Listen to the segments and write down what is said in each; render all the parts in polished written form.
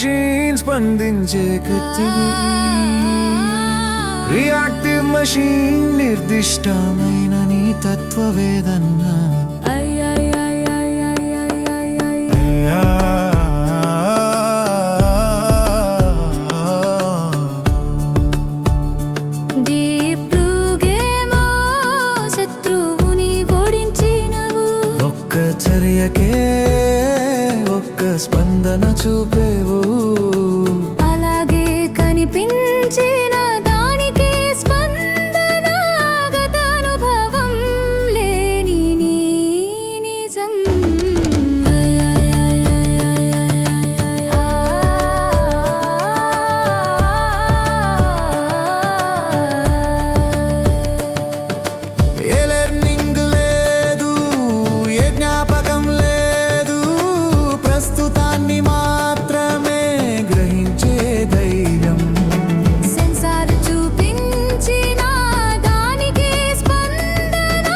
Machine స్పందించే కత్తి, reactive machine నిర్దిష్టమైన నీ తత్వవేదన. చర్యకే ఒక్క స్పందన చూపేవు, అలాగే కనిపించిన దానికే స్పందన, గతానుభవం లేని నీ నిజం. ఏ లెర్నింగ్ లేదు, ఏ జ్ఞాపకం లేదు, ప్రస్తుతాన్ని మాత్రమే గ్రహించే ధైర్యం. సెన్సార్ చూపించిన దానికే స్పందన,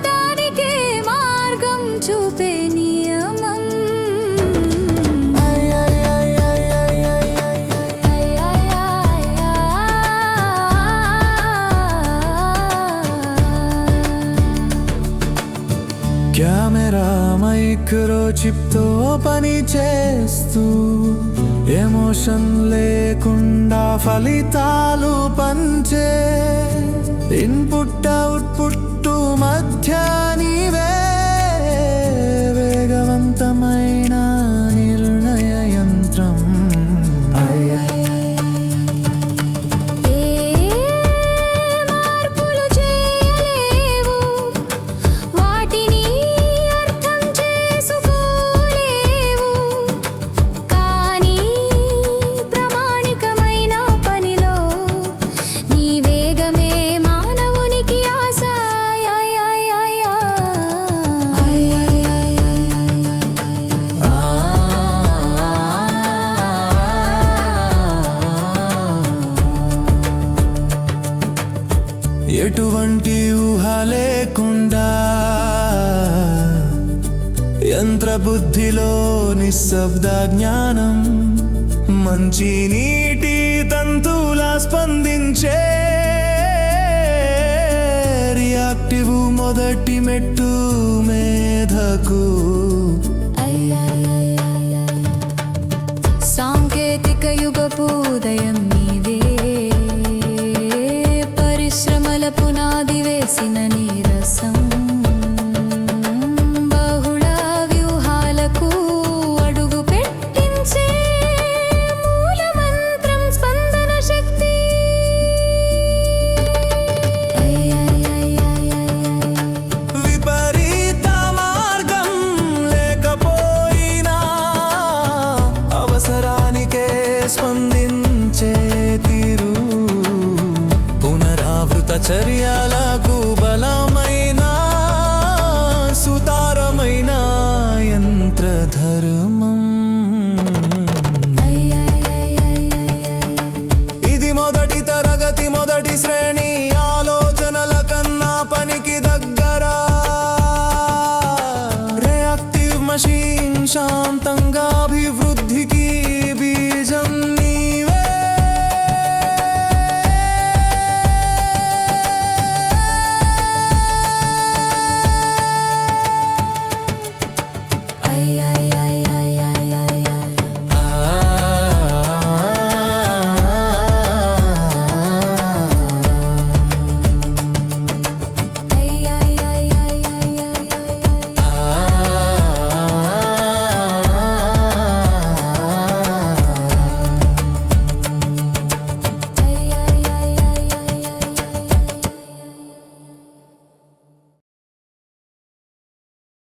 దానికే మార్గం చూపే నియమం. కెమెరా మైక్రోచిప్తో పని చేస్తూ, ఎమోషన్ లేకుండా ఫలితాలు పంచే, ఇన్పుట్ అవుట్పుట్ మధ్య నీవే వేగవంతమైన నిర్ణయ యంత్రం. మార్పులు చేయలేవు, వాటిని అర్థం చేసుకోలేవు, కానీ ప్రామాణికమైన పనిలో నీ వేగమే మానవునికి ఆశ. ఎటువంటి ఊహ లేకుండా యంత్రబుద్ధిలో నిశ్శబ్ద జ్ఞానం, మంచి నీటి తంతులా స్పందించే, రియాక్టివ్ మొదటి మెట్టు మేధకు. సాంకేతిక యుగపు ఉదయం నీవే, పరిశ్రమల పునాది వేసిన నీరసం, బహుళ వ్యూహాలకు అడుగు పెట్టించే మూలమంత్రం స్పందన శక్తి. విపరీత మార్గం లేకపోయినా అవసరానికే స్పందించే తీరు, పునరావృత చర్యలకు బలం